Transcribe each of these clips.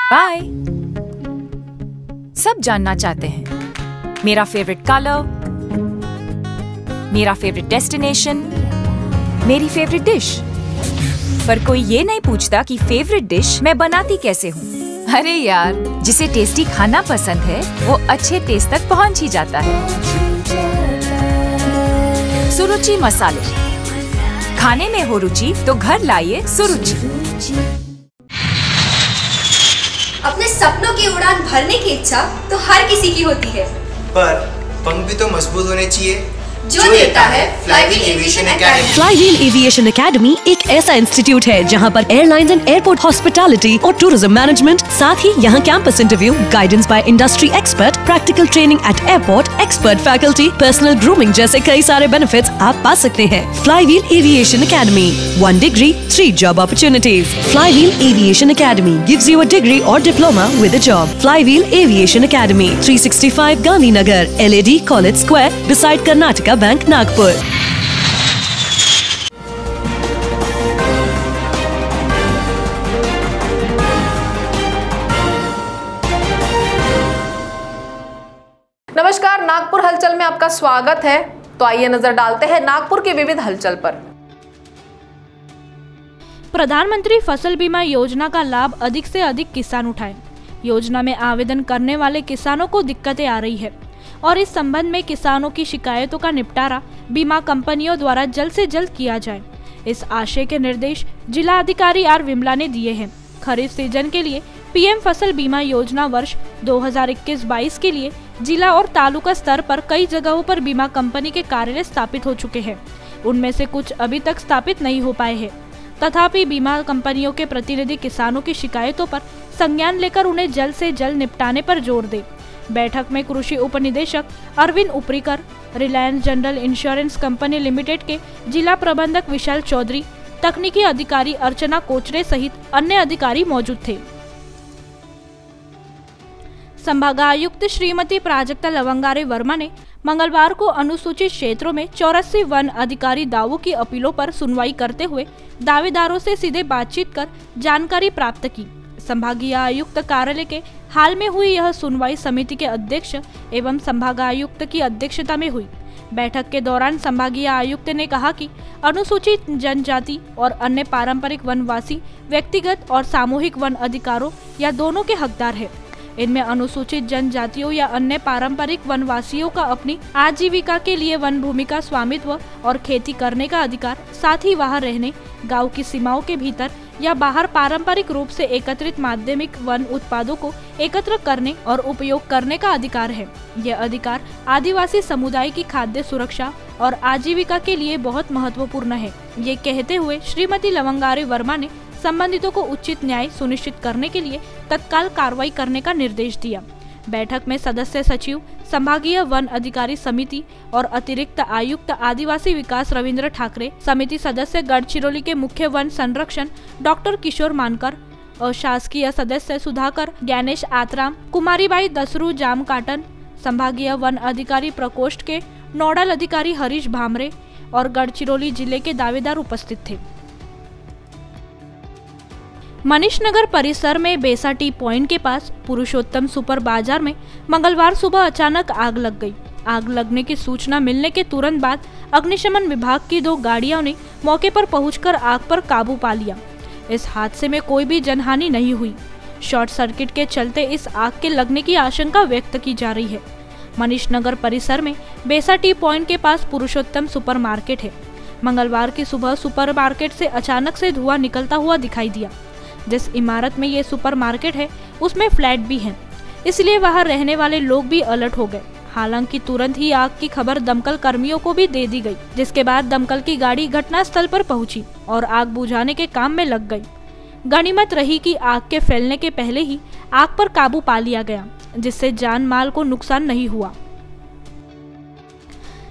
Bye. सब जानना चाहते हैं मेरा फेवरेट कलर, मेरा फेवरेट डेस्टिनेशन, मेरी फेवरेट डिश, पर कोई ये नहीं पूछता कि फेवरेट डिश मैं बनाती कैसे हूँ। अरे यार, जिसे टेस्टी खाना पसंद है वो अच्छे टेस्ट तक पहुँच ही जाता है। सुरुचि मसाले, खाने में हो रुचि तो घर लाइए सुरुचि। अपने सपनों की उड़ान भरने की इच्छा तो हर किसी की होती है, पर पंख भी तो मजबूत होने चाहिए जो देता है flywheel aviation academy. Flywheel aviation academy एक ऐसा इंस्टीट्यूट है जहां पर एयरलाइंस एंड एयरपोर्ट हॉस्पिटैलिटी और टूरिज्म मैनेजमेंट, साथ ही यहां campus interview, guidance by industry expert, practical training at airport, expert faculty, personal grooming जैसे कई सारे बेनिफिट्स आप पा सकते हैं। Flywheel aviation academy, 1 degree, 3 job opportunities. Flywheel Aviation Academy gives you a degree or diploma with a job. Flywheel Aviation Academy, 365 Gandhinagar, LAD College Square, beside Karnataka Bank, Nagpur. नमस्कार, नागपुर हलचल में आपका स्वागत है। तो आइए नजर डालते हैं नागपुर के विविध हलचल पर। प्रधानमंत्री फसल बीमा योजना का लाभ अधिक से अधिक किसान उठाएं। योजना में आवेदन करने वाले किसानों को दिक्कतें आ रही है और इस संबंध में किसानों की शिकायतों का निपटारा बीमा कंपनियों द्वारा जल्द से जल्द किया जाए। इस आशय के निर्देश जिला अधिकारी आर विमला ने दिए हैं। खरीफ सीजन के लिए पीएम फसल बीमा योजना वर्ष 2021-22 के लिए जिला और तालुका स्तर पर कई जगहों पर बीमा कंपनी के कार्यालय स्थापित हो चुके हैं। उनमें से कुछ अभी तक स्थापित नहीं हो पाए हैं। तथापि बीमा कंपनियों के प्रतिनिधि किसानों की शिकायतों पर संज्ञान लेकर उन्हें जल्द से जल्द निपटाने पर जोर दे। बैठक में कृषि उपनिदेशक Arvind Uparikar, Reliance General Insurance Company Limited के जिला प्रबंधक विशाल चौधरी, तकनीकी अधिकारी अर्चना कोचरे सहित अन्य अधिकारी मौजूद थे। संभागायुक्त श्रीमती प्राजक्ता लवंगारे वर्मा ने मंगलवार को अनुसूचित क्षेत्रों में 84 वन अधिकारी दावों की अपीलों पर सुनवाई करते हुए दावेदारों से सीधे बातचीत कर जानकारी प्राप्त की। संभागीय आयुक्त कार्यालय के हाल में हुई यह सुनवाई समिति के अध्यक्ष एवं संभागायुक्त की अध्यक्षता में हुई। बैठक के दौरान संभागीय आयुक्त ने कहा कि अनुसूचित जनजाति और अन्य पारंपरिक वनवासी व्यक्तिगत और सामूहिक वन अधिकारों या दोनों के हकदार है। इनमें अनुसूचित जनजातियों या अन्य पारंपरिक वनवासियों का अपनी आजीविका के लिए वन भूमि का स्वामित्व और खेती करने का अधिकार, साथ ही वहां रहने, गांव की सीमाओं के भीतर या बाहर पारंपरिक रूप से एकत्रित माध्यमिक वन उत्पादों को एकत्र करने और उपयोग करने का अधिकार है। यह अधिकार आदिवासी समुदाय की खाद्य सुरक्षा और आजीविका के लिए बहुत महत्वपूर्ण है। ये कहते हुए श्रीमती लवंगारे वर्मा ने संबंधितों को उचित न्याय सुनिश्चित करने के लिए तत्काल कार्रवाई करने का निर्देश दिया। बैठक में सदस्य सचिव, संभागीय वन अधिकारी समिति और अतिरिक्त आयुक्त आदिवासी विकास रविंद्र ठाकरे, समिति सदस्य गढ़चिरौली के मुख्य वन संरक्षण डॉक्टर किशोर मानकर, शासकीय सदस्य सुधाकर ज्ञानेश आतराम, कुमारीबाई दसरू जाम काटन, संभागीय वन अधिकारी प्रकोष्ठ के नोडल अधिकारी हरीश भामरे और गढ़चिरौली जिले के दावेदार उपस्थित थे। मनीषनगर परिसर में बेसा टी पॉइंट के पास पुरुषोत्तम सुपर बाजार में मंगलवार सुबह अचानक आग लग गई। आग लगने की सूचना मिलने के तुरंत बाद अग्निशमन विभाग की 2 गाड़ियों ने मौके पर पहुंचकर आग पर काबू पा लिया। इस हादसे में कोई भी जनहानि नहीं हुई। शॉर्ट सर्किट के चलते इस आग के लगने की आशंका व्यक्त की जा रही है। मनीषनगर परिसर में बेसा टी पॉइंट के पास पुरुषोत्तम सुपर मार्केट है। मंगलवार की सुबह सुपर मार्केट से अचानक से धुआं निकलता हुआ दिखाई दिया। जिस इमारत में ये सुपर मार्केट है उसमें फ्लैट भी हैं, इसलिए वहां रहने वाले लोग भी अलर्ट हो गए। हालांकि तुरंत ही आग की खबर दमकल कर्मियों को भी दे दी गई, जिसके बाद दमकल की गाड़ी घटनास्थल पर पहुंची और आग बुझाने के काम में लग गई। गनीमत रही कि आग के फैलने के पहले ही आग पर काबू पा लिया गया, जिससे जान माल को नुकसान नहीं हुआ।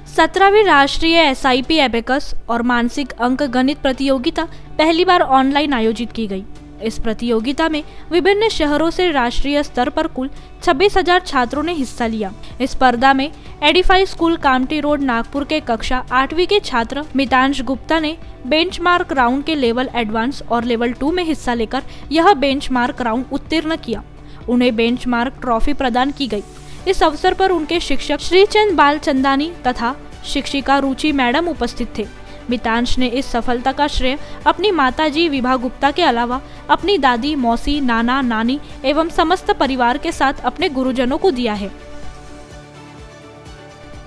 17वीं राष्ट्रीय SIP एबेकस और मानसिक अंक गणित प्रतियोगिता पहली बार ऑनलाइन आयोजित की गई। इस प्रतियोगिता में विभिन्न शहरों से राष्ट्रीय स्तर पर कुल 26,000 छात्रों ने हिस्सा लिया। इस स्पर्धा में Edify school Kamptee road Nagpur के कक्षा 8वीं के छात्र मितांश गुप्ता ने बेंचमार्क राउंड के लेवल एडवांस और लेवल 2 में हिस्सा लेकर यह बेंचमार्क राउंड उत्तीर्ण किया। उन्हें बेंचमार्क ट्रॉफी प्रदान की गई। इस अवसर पर उनके शिक्षक श्रीचंद बालचंदानी तथा शिक्षिका रुचि मैडम उपस्थित थे। मितांश ने इस सफलता का श्रेय अपनी माताजी विभा गुप्ता के अलावा अपनी दादी, मौसी, नाना, नानी एवं समस्त परिवार के साथ अपने गुरुजनों को दिया है।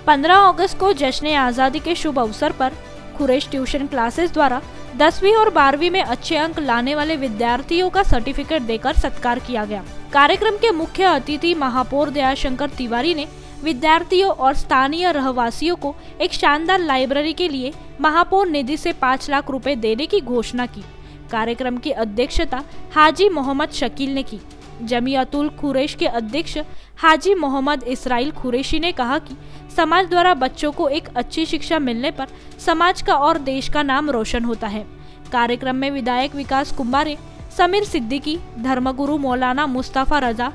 15 अगस्त को जश्न आज़ादी के शुभ अवसर पर खुरेश ट्यूशन क्लासेस द्वारा 10वीं और 12वीं में अच्छे अंक लाने वाले विद्यार्थियों का सर्टिफिकेट देकर सत्कार किया गया। कार्यक्रम के मुख्य अतिथि महापौर दयाशंकर तिवारी ने विद्यार्थियों और स्थानीय रहवासियों को एक शानदार लाइब्रेरी के लिए महापौर निधि से 5 लाख रुपए देने की घोषणा की। कार्यक्रम की अध्यक्षता हाजी मोहम्मद शकील ने की। जमीयतुल खुरेश के अध्यक्ष हाजी मोहम्मद इसराइल खुरेशी ने कहा कि समाज द्वारा बच्चों को एक अच्छी शिक्षा मिलने पर समाज का और देश का नाम रोशन होता है। कार्यक्रम में विधायक विकास कुंभारे, समीर सिद्दीकी, धर्मगुरु मौलाना मुस्तफा रजा,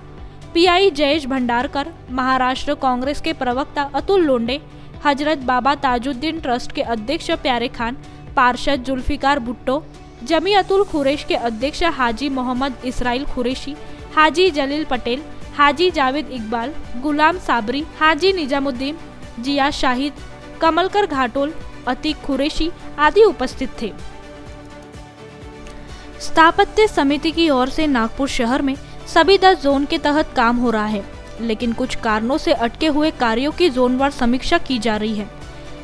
पीआई जयेश भंडारकर, महाराष्ट्र कांग्रेस के प्रवक्ता अतुल लोंडे, हजरत बाबा ताजुद्दीन ट्रस्ट के अध्यक्ष प्यारे खान, पार्षद जुल्फिकार भुट्टो, जमीयतुल खुरेश के अध्यक्ष हाजी मोहम्मद इसराइल खुरेशी, हाजी जलील पटेल, हाजी जावेद इकबाल, गुलाम साबरी, हाजी निजामुद्दीन, जिया शाहिद, कमलकर घाटोल, अतीक खुरेशी आदि उपस्थित थे। स्थापत्य समिति की ओर से नागपुर शहर में सभी 10 जोन के तहत काम हो रहा है, लेकिन कुछ कारणों से अटके हुए कार्यों की जोनवार समीक्षा की जा रही है।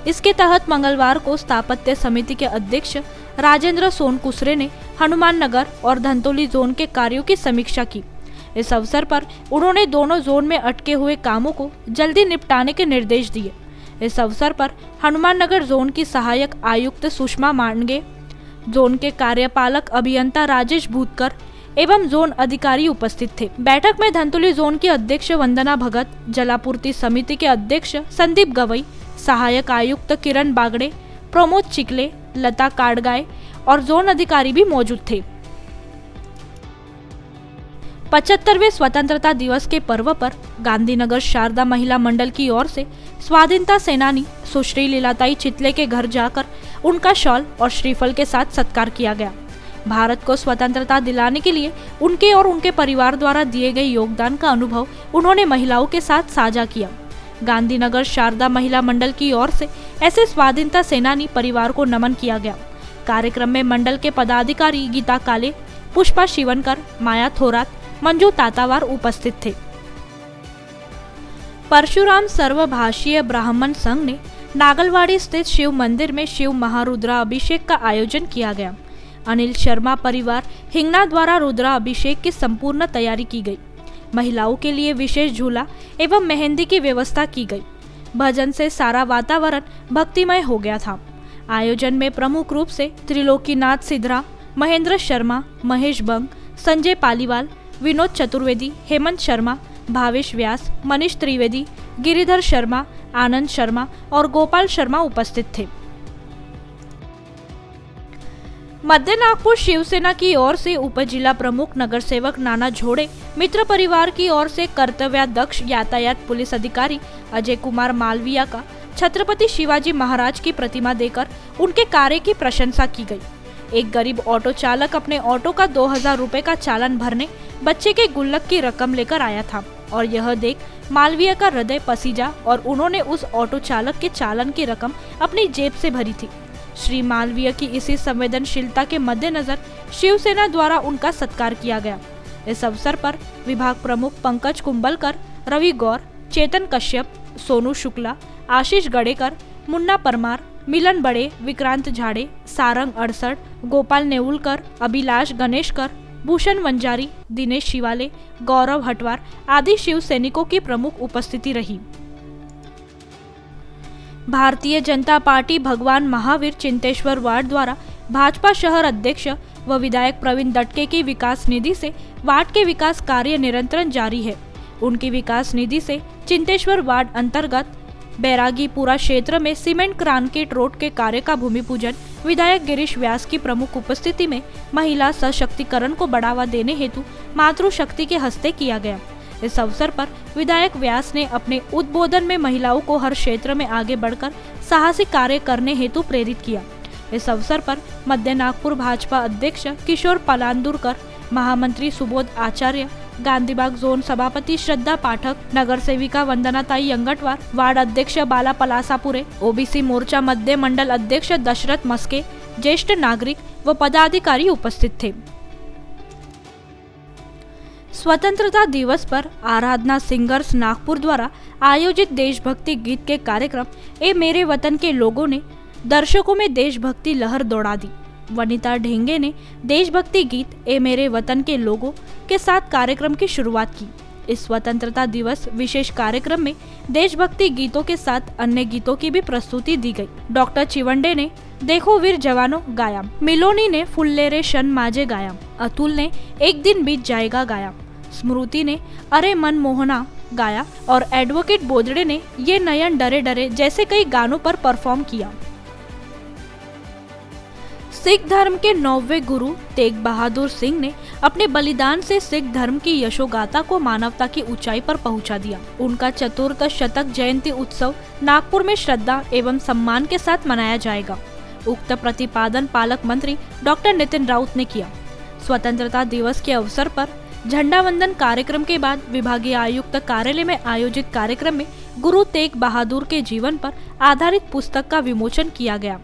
इसके तहत मंगलवार को स्थापत्य समिति के अध्यक्ष राजेंद्र सोनकुसरे ने हनुमान नगर और धंतोली जोन के कार्यों की समीक्षा की। इस अवसर पर उन्होंने दोनों जोन में अटके हुए कामों को जल्दी निपटाने के निर्देश दिए। इस अवसर पर हनुमान नगर जोन की सहायक आयुक्त सुषमा मांडगे, जोन के कार्यपालक अभियंता राजेश भूतकर एवं जोन अधिकारी उपस्थित थे। बैठक में धंतोली जोन की अध्यक्ष वंदना भगत, जलापूर्ति समिति के अध्यक्ष संदीप गवई, सहायक आयुक्त किरण बागड़े, प्रमोद चिकले, लता काडगाय और जोन अधिकारी भी मौजूद थे। 75वें स्वतंत्रता दिवस के पर्व पर गांधीनगर शारदा महिला मंडल की ओर से स्वाधीनता सेनानी सुश्री लीलाताई चितले के घर जाकर उनका शॉल और श्रीफल के साथ सत्कार किया गया। भारत को स्वतंत्रता दिलाने के लिए उनके और उनके परिवार द्वारा दिए गए योगदान का अनुभव उन्होंने महिलाओं के साथ साझा किया। गांधीनगर शारदा महिला मंडल की ओर से ऐसे स्वाधीनता सेनानी परिवार को नमन किया गया। कार्यक्रम में मंडल के पदाधिकारी गीता काले, पुष्पा शिवनकर, माया थोरात, मंजू तातावार उपस्थित थे। परशुराम सर्वभाषीय ब्राह्मण संघ ने नागलवाड़ी स्थित शिव मंदिर में शिव महारुद्रा अभिषेक का आयोजन किया गया। अनिल शर्मा परिवार हिंगना द्वारा रुद्रा अभिषेक की संपूर्ण तैयारी की गई। महिलाओं के लिए विशेष झूला एवं मेहंदी की व्यवस्था की गई। भजन से सारा वातावरण भक्तिमय हो गया था। आयोजन में प्रमुख रूप से त्रिलोकीनाथ सिद्धरा, महेंद्र शर्मा, महेश बंग, संजय पालीवाल, विनोद चतुर्वेदी, हेमंत शर्मा, भावेश व्यास, मनीष त्रिवेदी, गिरिधर शर्मा, आनंद शर्मा और गोपाल शर्मा उपस्थित थे। मध्य नागपुर शिवसेना की ओर से उप जिला प्रमुख नगर सेवक नाना झोड़े, मित्र परिवार की ओर से कर्तव्याध्यक्ष यातायात पुलिस अधिकारी अजय कुमार मालविया का छत्रपति शिवाजी महाराज की प्रतिमा देकर उनके कार्य की प्रशंसा की गई। एक गरीब ऑटो चालक अपने ऑटो का 2000 रुपए का चालान भरने बच्चे के गुल्लक की रकम लेकर आया था और यह देख मालविया का हृदय पसीजा और उन्होंने उस ऑटो चालक के चालान की रकम अपनी जेब से भरी थी। श्री मालवीय की इसी संवेदनशीलता के मद्देनजर शिवसेना द्वारा उनका सत्कार किया गया। इस अवसर पर विभाग प्रमुख पंकज कुंबलकर, रवि गौर, चेतन कश्यप, सोनू शुक्ला, आशीष गड़ेकर, मुन्ना परमार, मिलन बड़े, विक्रांत झाड़े, सारंग अड़सठ, गोपाल नेउलकर, अभिलाष गणेशकर, भूषण वंजारी, दिनेश शिवाले, गौरव हटवार आदि शिव सैनिकों की प्रमुख उपस्थिति रही। भारतीय जनता पार्टी भगवान महावीर चिंतेश्वर वार्ड द्वारा भाजपा शहर अध्यक्ष व विधायक प्रवीण दटके की विकास निधि से वार्ड के विकास कार्य निरंतर जारी है। उनकी विकास निधि से चिंतेश्वर वार्ड अंतर्गत बैरागीपुरा क्षेत्र में सीमेंट क्रांकेट रोड के कार्य का भूमि पूजन विधायक गिरीश व्यास की प्रमुख उपस्थिति में महिला सशक्तिकरण को बढ़ावा देने हेतु मातृशक्ति के हस्ते किया गया। इस अवसर पर विधायक व्यास ने अपने उद्बोधन में महिलाओं को हर क्षेत्र में आगे बढ़कर साहसिक कार्य करने हेतु प्रेरित किया। इस अवसर पर मध्य नागपुर भाजपा अध्यक्ष किशोर पलांदुरकर, महामंत्री सुबोध आचार्य, गांधीबाग जोन सभापति श्रद्धा पाठक, नगर सेविका वंदनाताई यंगटवार, वार्ड अध्यक्ष बाला पलासापुरे, ओबीसी मोर्चा मध्य मंडल अध्यक्ष दशरथ मस्के, ज्येष्ठ नागरिक व पदाधिकारी उपस्थित थे। स्वतंत्रता दिवस पर आराधना सिंगर्स नागपुर द्वारा आयोजित देशभक्ति गीत के कार्यक्रम ए मेरे वतन के लोगों ने दर्शकों में देशभक्ति लहर दौड़ा दी। वनिता ढेंगे ने देशभक्ति गीत ए मेरे वतन के लोगों के साथ कार्यक्रम की शुरुआत की। इस स्वतंत्रता दिवस विशेष कार्यक्रम में देशभक्ति गीतों के साथ अन्य गीतों की भी प्रस्तुति दी गई। डॉक्टर चिवंडे ने देखो वीर जवानों गाया, मिलोनी ने फुल्लेरे शन माजे गाया, अतुल ने एक दिन बीत जाएगा गाया, स्मृति ने अरे मन मोहना गाया और एडवोकेट बोदड़े ने ये नयन डरे डरे जैसे कई गानों पर परफॉर्म किया। सिख धर्म के 9वें गुरु तेग बहादुर सिंह ने अपने बलिदान से सिख धर्म की यशोगाथा को मानवता की ऊंचाई पर पहुंचा दिया। उनका चतुर्थ शतक जयंती उत्सव नागपुर में श्रद्धा एवं सम्मान के साथ मनाया जाएगा। उक्त प्रतिपादन पालक मंत्री डॉक्टर नितिन राउत ने किया। स्वतंत्रता दिवस के अवसर पर झंडा वंदन कार्यक्रम के बाद विभागीय आयुक्त कार्यालय में आयोजित कार्यक्रम में गुरु तेग बहादुर के जीवन पर आधारित पुस्तक का विमोचन किया गया।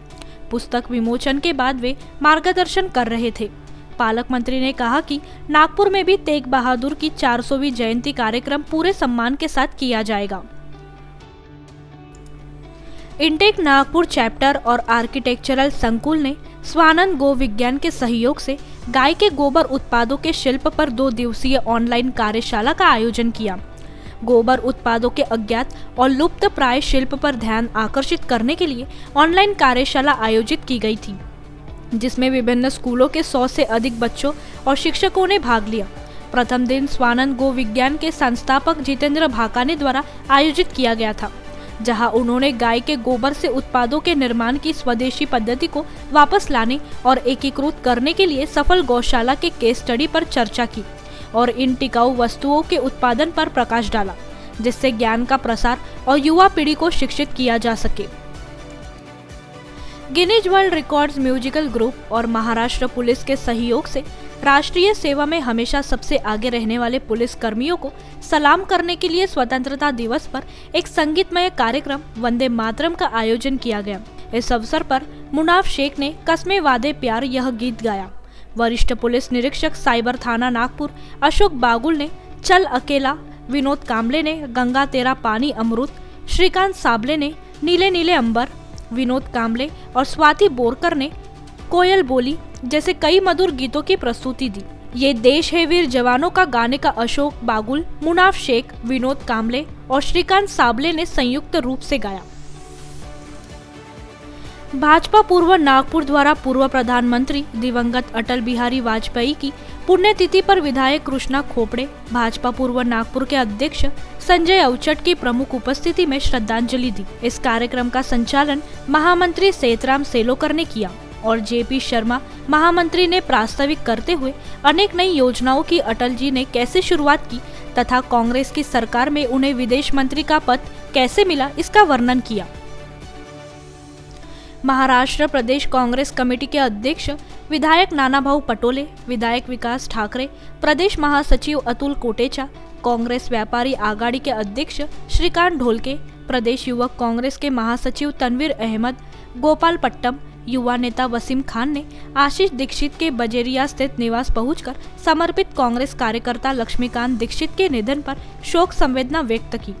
पुस्तक विमोचन के बाद वे मार्गदर्शन कर रहे थे। पालक मंत्री ने कहा कि नागपुर में भी तेग बहादुर की 400वीं जयंती कार्यक्रम पूरे सम्मान के साथ किया जाएगा। इंटेक नागपुर चैप्टर और आर्किटेक्चरल संकुल ने स्वानंद गो विज्ञान के सहयोग से गाय के गोबर उत्पादों के शिल्प पर 2 दिवसीय ऑनलाइन कार्यशाला का आयोजन किया। गोबर उत्पादों के अज्ञात और लुप्त प्राय शिल्प पर ध्यान आकर्षित करने के लिए ऑनलाइन कार्यशाला आयोजित की गई थी, जिसमें विभिन्न स्कूलों के 100 से अधिक बच्चों और शिक्षकों ने भाग लिया। प्रथम दिन स्वानंद गो विज्ञान के संस्थापक जितेंद्र भाकाने द्वारा आयोजित किया गया था, जहां उन्होंने गाय के गोबर से उत्पादों के निर्माण की स्वदेशी पद्धति को वापस लाने और एकीकृत करने के लिए सफल गौशाला के केस स्टडी पर चर्चा की और इन टिकाऊ वस्तुओं के उत्पादन पर प्रकाश डाला, जिससे ज्ञान का प्रसार और युवा पीढ़ी को शिक्षित किया जा सके। Guinness world records musical group और महाराष्ट्र पुलिस के सहयोग से राष्ट्रीय सेवा में हमेशा सबसे आगे रहने वाले पुलिस कर्मियों को सलाम करने के लिए स्वतंत्रता दिवस पर एक संगीतमय कार्यक्रम वंदे मातरम का आयोजन किया गया। इस अवसर पर मुनाफ शेख ने कसमे वादे प्यार यह गीत गाया। वरिष्ठ पुलिस निरीक्षक साइबर थाना नागपुर अशोक बागुल ने चल अकेला, विनोद कामले ने गंगा तेरा पानी अमृत, श्रीकांत साबले ने नीले नीले अंबर, विनोद कामले और स्वाति बोरकर ने कोयल बोली जैसे कई मधुर गीतों की प्रस्तुति दी। ये देश है वीर जवानों का गाने का अशोक बागुल, मुनाफ शेख, विनोद कामले और श्रीकांत साबले ने संयुक्त रूप से गाया। भाजपा पूर्व नागपुर द्वारा पूर्व प्रधानमंत्री दिवंगत अटल बिहारी वाजपेयी की पुण्यतिथि पर विधायक कृष्णा खोपड़े, भाजपा पूर्व नागपुर के अध्यक्ष संजय अवचट की प्रमुख उपस्थिति में श्रद्धांजलि दी। इस कार्यक्रम का संचालन महामंत्री सेतराम सेलोकर ने किया और जेपी शर्मा महामंत्री ने प्रास्ताविक करते हुए अनेक नई योजनाओं की अटल जी ने कैसे शुरुआत की तथा कांग्रेस की सरकार में उन्हें विदेश मंत्री का पद कैसे मिला, इसका वर्णन किया। महाराष्ट्र प्रदेश कांग्रेस कमेटी के अध्यक्ष विधायक नानाभाऊ पटोले, विधायक विकास ठाकरे, प्रदेश महासचिव अतुल कोटेचा, कांग्रेस व्यापारी आघाड़ी के अध्यक्ष श्रीकांत ढोलके, प्रदेश युवक कांग्रेस के महासचिव तनवीर अहमद, गोपाल पट्टम, युवा नेता वसीम खान ने आशीष दीक्षित के बजेरिया स्थित निवास पहुंचकर समर्पित कांग्रेस कार्यकर्ता लक्ष्मीकांत दीक्षित के निधन पर शोक संवेदना व्यक्त की।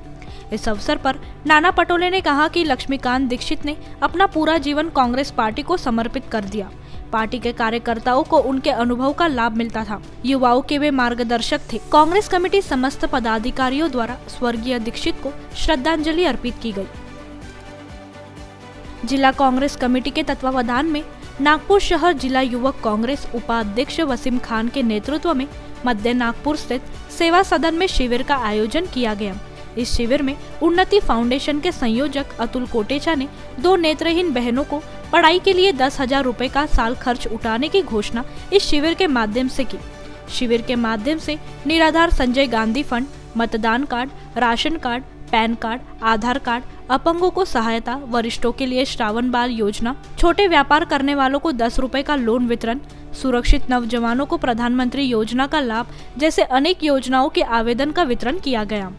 इस अवसर पर नाना पटोले ने कहा कि लक्ष्मीकांत दीक्षित ने अपना पूरा जीवन कांग्रेस पार्टी को समर्पित कर दिया। पार्टी के कार्यकर्ताओं को उनके अनुभव का लाभ मिलता था। युवाओं के वे मार्गदर्शक थे। कांग्रेस कमेटी समस्त पदाधिकारियों द्वारा स्वर्गीय दीक्षित को श्रद्धांजलि अर्पित की गई। जिला कांग्रेस कमेटी के तत्वावधान में नागपुर शहर जिला युवक कांग्रेस उपाध्यक्ष वसीम खान के नेतृत्व में मध्य नागपुर स्थित सेवा सदन में शिविर का आयोजन किया गया। इस शिविर में उन्नति फाउंडेशन के संयोजक अतुल कोटेचा ने 2 नेत्रहीन बहनों को पढ़ाई के लिए 10,000 रुपए का साल खर्च उठाने की घोषणा इस शिविर के माध्यम से की। शिविर के माध्यम से निराधार संजय गांधी फंड, मतदान card, ration card, PAN card, Aadhaar card, अपंगों को सहायता, वरिष्ठों के लिए श्रावण बाल योजना, छोटे व्यापार करने वालों को 10 रुपए का लोन वितरण, सुरक्षित नवजवानों को प्रधानमंत्री योजना का लाभ जैसे अनेक योजनाओं के आवेदन का वितरण किया गया।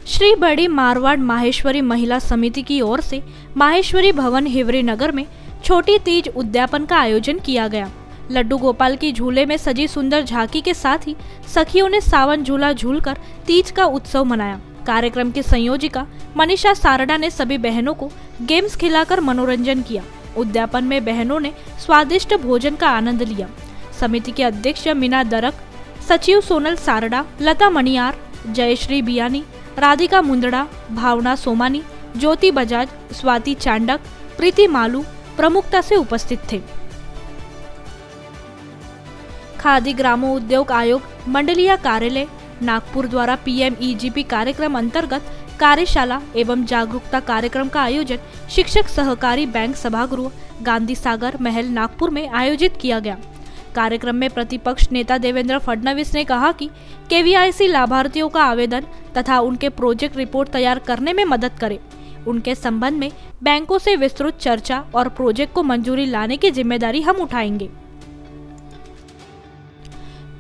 श्री बड़ी मारवाड़ माहेश्वरी महिला समिति की ओर से माहेश्वरी भवन हिवरी नगर में छोटी तीज उद्यापन का आयोजन किया गया। लड्डू गोपाल की झूले में सजी सुंदर झांकी के साथ ही सखियों ने सावन झूला झूलकर तीज का उत्सव मनाया। कार्यक्रम की संयोजिका मनीषा सारडा ने सभी बहनों को गेम्स खिलाकर मनोरंजन किया। उद्यापन में बहनों ने स्वादिष्ट भोजन का आनंद लिया। समिति के अध्यक्ष मीना दरक, सचिव सोनल सारडा, लता मणियार, जयश्री बियानी, राधिका मुंदड़ा, भावना सोमानी, ज्योति बजाज, स्वाति चांडक, प्रीति मालू प्रमुखता से उपस्थित थे। खादी ग्रामो उद्योग आयोग मंडलीय कार्यालय नागपुर द्वारा PMEGP कार्यक्रम अंतर्गत कार्यशाला एवं जागरूकता कार्यक्रम का आयोजन शिक्षक सहकारी बैंक सभागृह गांधी सागर महल नागपुर में आयोजित किया गया। कार्यक्रम में प्रतिपक्ष नेता देवेंद्र फडणवीस ने कहा कि KVIC लाभार्थियों का आवेदन तथा उनके प्रोजेक्ट रिपोर्ट तैयार करने में मदद करे। उनके संबंध में बैंकों से विस्तृत चर्चा और प्रोजेक्ट को मंजूरी लाने की जिम्मेदारी हम उठाएंगे।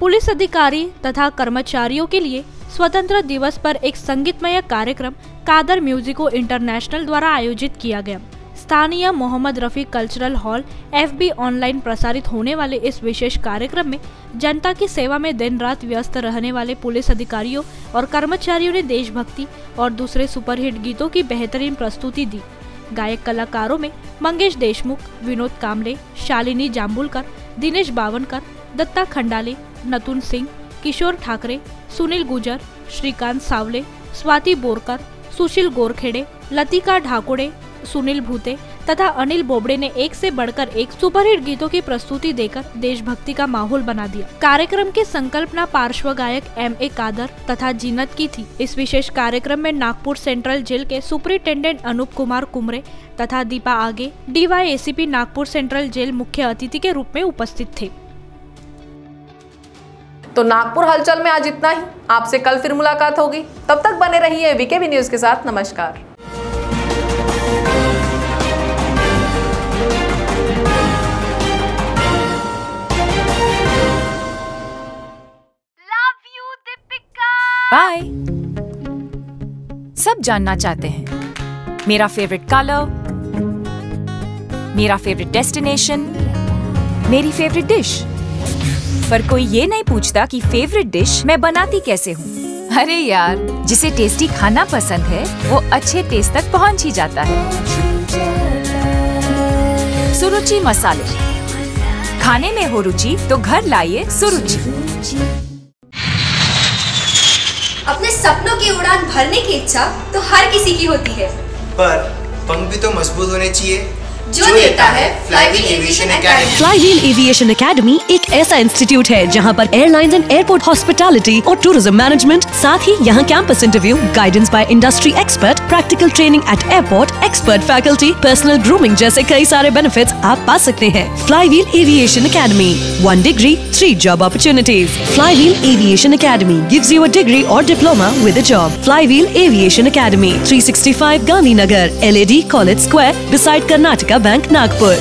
पुलिस अधिकारी तथा कर्मचारियों के लिए स्वतंत्र दिवस पर एक संगीतमय कार्यक्रम कादर म्यूजिको इंटरनेशनल द्वारा आयोजित किया गया। स्थानीय Mohammed Rafi cultural hall FB online प्रसारित होने वाले इस विशेष कार्यक्रम में जनता की सेवा में दिन रात व्यस्त रहने वाले पुलिस अधिकारियों और कर्मचारियों ने देशभक्ति और दूसरे सुपरहिट गीतों की बेहतरीन प्रस्तुति दी। गायक कलाकारों में मंगेश देशमुख, विनोद कामले, शालिनी जाम्बुलकर, दिनेश बावनकर, दत्ता खंडाले, नतुन सिंह, किशोर ठाकरे, सुनील गुजर, श्रीकांत सावले, स्वाति बोरकर, सुशील गोरखेड़े, लतिका ढाकोड़े, सुनील भूते तथा अनिल बोबड़े ने एक से बढ़कर एक सुपरहिट गीतों की प्रस्तुति देकर देशभक्ति का माहौल बना दिया। कार्यक्रम की संकल्पना पार्श्व गायक MA कादर तथा जीनत की थी। इस विशेष कार्यक्रम में नागपुर सेंट्रल जेल के सुपरिटेंडेंट अनूप कुमार कुमरे तथा दीपा आगे DYACP नागपुर सेंट्रल जेल मुख्य अतिथि के रूप में उपस्थित थे। तो नागपुर हलचल में आज इतना ही। आपसे कल फिर मुलाकात होगी। तब तक बने रहिए VKB न्यूज के साथ। नमस्कार। बाय। सब जानना चाहते हैं मेरा फेवरेट कलर, मेरा फेवरेट डेस्टिनेशन, मेरी फेवरेट डिश, पर कोई ये नहीं पूछता कि फेवरेट डिश मैं बनाती कैसे हूँ। अरे यार, जिसे टेस्टी खाना पसंद है वो अच्छे टेस्ट तक पहुँच ही जाता है। सुरुचि मसाले, खाने में हो रुचि तो घर लाइए सुरुचि। अपने सपनों की उड़ान भरने की इच्छा तो हर किसी की होती है, पर पंख भी तो मजबूत होने चाहिए जो देता है flywheel aviation academy. Flywheel aviation academy एक ऐसा इंस्टीट्यूट है जहां पर एयरलाइंस एंड एयरपोर्ट हॉस्पिटैलिटी और टूरिज्म मैनेजमेंट, साथ ही यहां campus interview, guidance by industry expert, practical training at airport, expert faculty, personal grooming जैसे कई सारे बेनिफिट्स आप पा सकते हैं। Flywheel aviation academy, 1 degree, 3 job opportunities. Flywheel Aviation Academy gives you a degree or diploma with a job. Flywheel Aviation Academy, 365 Gandhi Nagar, LAD College Square, beside Karnataka Bank, Nagpur.